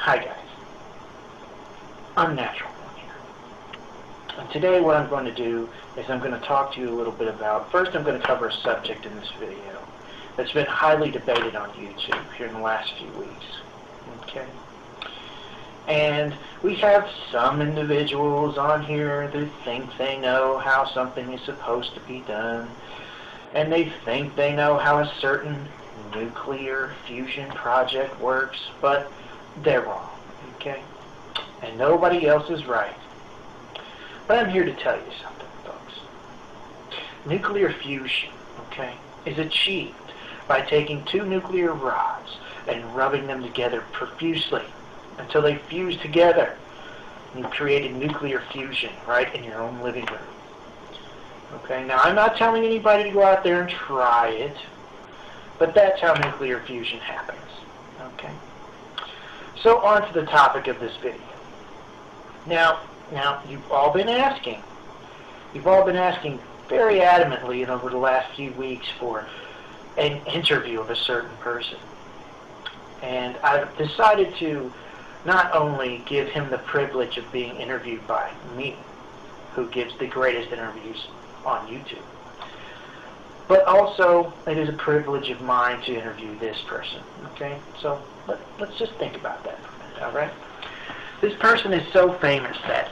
Hi guys, Unnatural One here. And today what I'm going to do is I'm going to talk to you a little bit about, first I'm going to cover a subject in this video that's been highly debated on YouTube here in the last few weeks. Okay? And we have some individuals on here that think they know how something is supposed to be done, and they think they know how a certain nuclear fusion project works, but they're wrong, okay? And nobody else is right. But I'm here to tell you something, folks. Nuclear fusion, okay, is achieved by taking two nuclear rods and rubbing them together profusely until they fuse together. And you create a nuclear fusion right in your own living room. Okay, now I'm not telling anybody to go out there and try it, but that's how nuclear fusion happens. Okay? So on to the topic of this video. Now you've all been asking very adamantly and over the last few weeks for an interview of a certain person. And I've decided to not only give him the privilege of being interviewed by me, who gives the greatest interviews on YouTube, but also it is a privilege of mine to interview this person. Okay? So let's just think about that for a minute, alright? This person is so famous that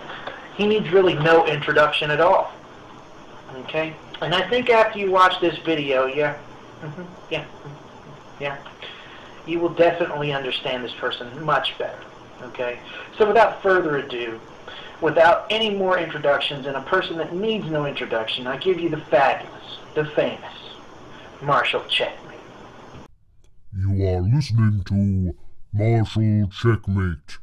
he needs really no introduction at all. Okay? And I think after you watch this video, you will definitely understand this person much better. Okay? So without further ado, without any more introductions, and a person that needs no introduction, I give you the fabulous, the famous, MartialCheckmate. You are listening to MartialCheckmate.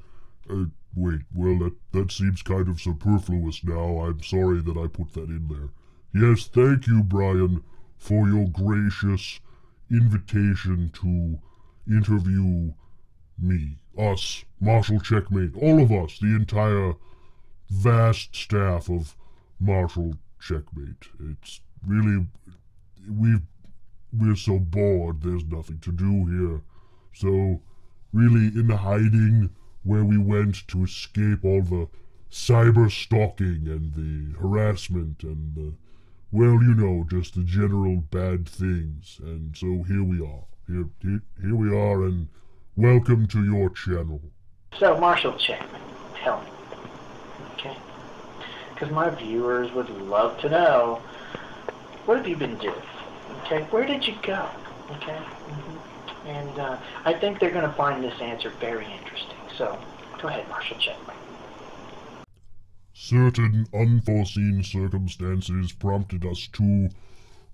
Wait, well, that seems kind of superfluous now. I'm sorry that I put that in there. Yes, thank you, Bryan, for your gracious invitation to interview me, us, MartialCheckmate, all of us, the entire vast staff of MartialCheckmate. It's really, we're so bored, there's nothing to do here. So, really, in hiding where we went to escape all the cyber stalking and the harassment and the, well, you know, just the general bad things. And so here we are. Here we are, and welcome to your channel. So, MartialCheckmate, tell me, okay? Because my viewers would love to know, what have you been doing? Okay, where did you go? Okay, and I think they're going to find this answer very interesting. So, go ahead, MartialCheckmate. Certain unforeseen circumstances prompted us to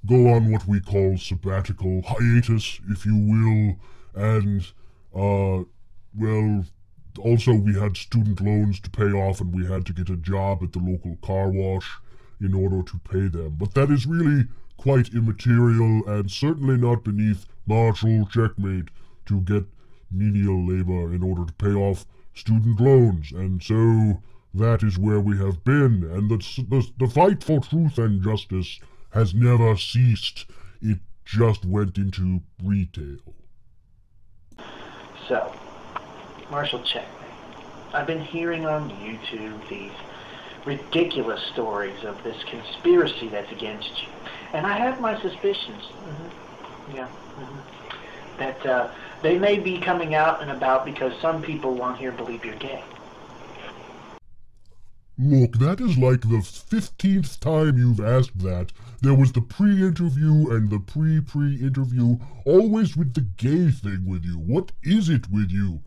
go on what we call sabbatical hiatus, if you will, and, well, also we had student loans to pay off and we had to get a job at the local car wash in order to pay them. But that is really quite immaterial and certainly not beneath MartialCheckmate to get menial labor in order to pay off student loans. And so that is where we have been, and the fight for truth and justice has never ceased. It just went into retail. So, MartialCheckmate, I've been hearing on YouTube these ridiculous stories of this conspiracy that's against you, and I have my suspicions, that they may be coming out and about because some people on here believe you're gay. Look, that is like the 15th time you've asked that. There was the pre-interview and the pre-pre-interview, always with the gay thing with you. What is it with you?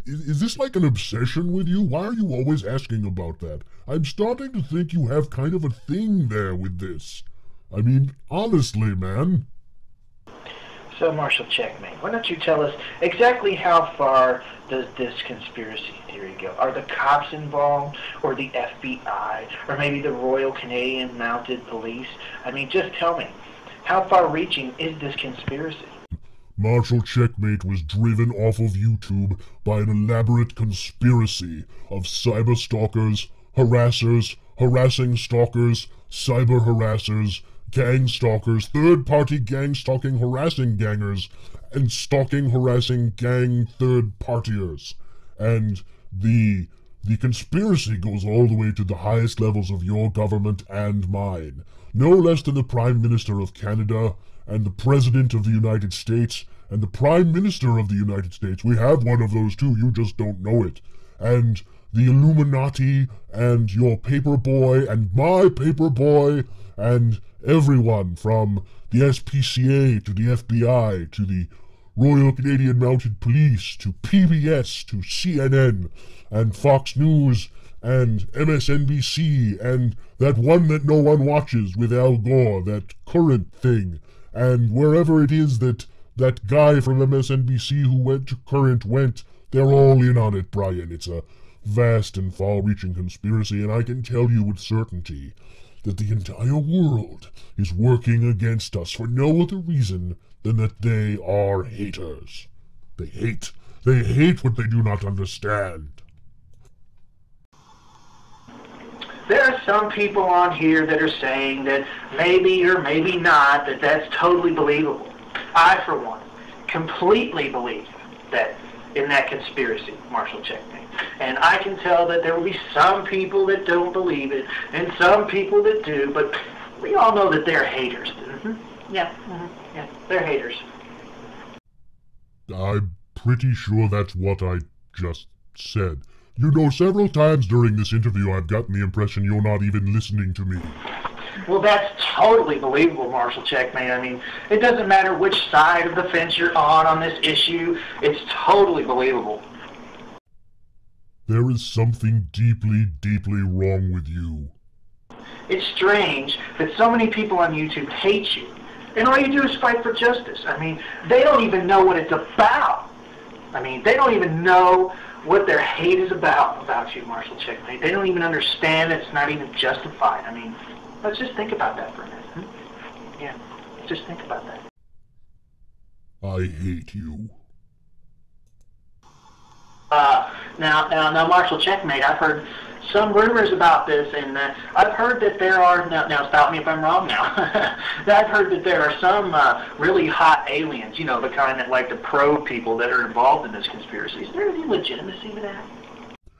Is this like an obsession with you? Why are you always asking about that? I'm starting to think you have kind of a thing there with this. I mean, honestly, man. So, MartialCheckmate, why don't you tell us exactly how far does this conspiracy theory go? Are the cops involved, or the FBI, or maybe the Royal Canadian Mounted Police? I mean, just tell me, how far-reaching is this conspiracy? MartialCheckmate was driven off of YouTube by an elaborate conspiracy of cyber stalkers, harassers, harassing stalkers, cyber harassers, gang stalkers, third-party gang stalking harassing gangers, and stalking harassing gang third-partiers. And the conspiracy goes all the way to the highest levels of your government and mine. No less than the Prime Minister of Canada and the President of the United States and the Prime Minister of the United States. We have one of those too, you just don't know it. And the Illuminati and your paperboy and my paperboy and everyone from the SPCA to the FBI to the Royal Canadian Mounted Police to PBS to CNN and Fox News and MSNBC and that one that no one watches with Al Gore, that current thing, and wherever it is that that guy from MSNBC who went to Current went, they're all in on it, Bryan. It's a vast and far-reaching conspiracy, and I can tell you with certainty that the entire world is working against us for no other reason than that they are haters. They hate what they do not understand. There are some people on here that are saying that maybe or maybe not, that that's totally believable. I, for one, completely believe that in that conspiracy, MartialCheckmate. And I can tell that there will be some people that don't believe it, and some people that do, but we all know that they're haters. Yeah, they're haters. I'm pretty sure that's what I just said. You know, several times during this interview I've gotten the impression you're not even listening to me. Well, that's totally believable, MartialCheckmate. I mean, it doesn't matter which side of the fence you're on this issue. It's totally believable. There is something deeply, deeply wrong with you. It's strange that so many people on YouTube hate you. And all you do is fight for justice. I mean, they don't even know what it's about. I mean, they don't even know what their hate is about you, MartialCheckmate. They don't even understand it's not even justified. I mean, let's just think about that for a minute. Yeah, just think about that. I hate you. Now, MartialCheckmate, I've heard some rumors about this, and I've heard that there are, now stop me if I'm wrong now, I've heard that there are some really hot aliens, you know, the kind that like to probe people that are involved in this conspiracy. Is there any legitimacy to that?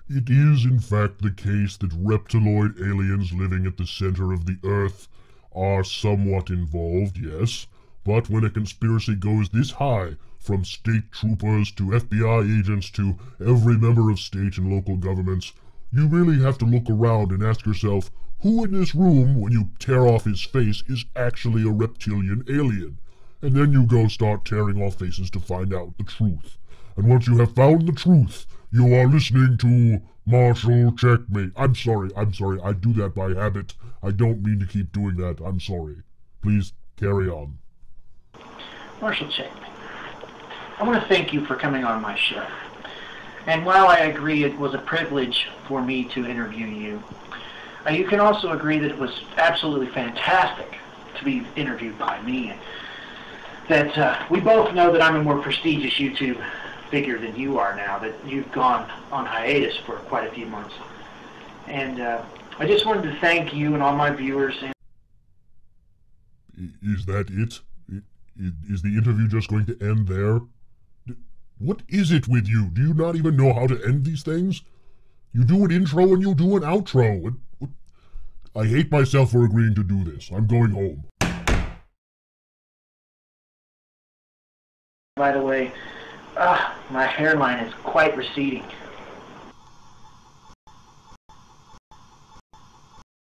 It is, in fact, the case that reptiloid aliens living at the center of the Earth are somewhat involved, yes, but when a conspiracy goes this high, from state troopers to FBI agents to every member of state and local governments, you really have to look around and ask yourself, who in this room, when you tear off his face, is actually a reptilian alien? And then you go start tearing off faces to find out the truth. And once you have found the truth, you are listening to MartialCheckmate. I'm sorry, I do that by habit. I don't mean to keep doing that, I'm sorry. Please carry on. MartialCheckmate, I want to thank you for coming on my show. And while I agree it was a privilege for me to interview you, you can also agree that it was absolutely fantastic to be interviewed by me. That we both know that I'm a more prestigious YouTube figure than you are now, that you've gone on hiatus for quite a few months. And I just wanted to thank you and all my viewers. Is that it? Is the interview just going to end there? What is it with you? Do you not even know how to end these things? You do an intro and you do an outro. I hate myself for agreeing to do this. I'm going home. By the way, my hairline is quite receding.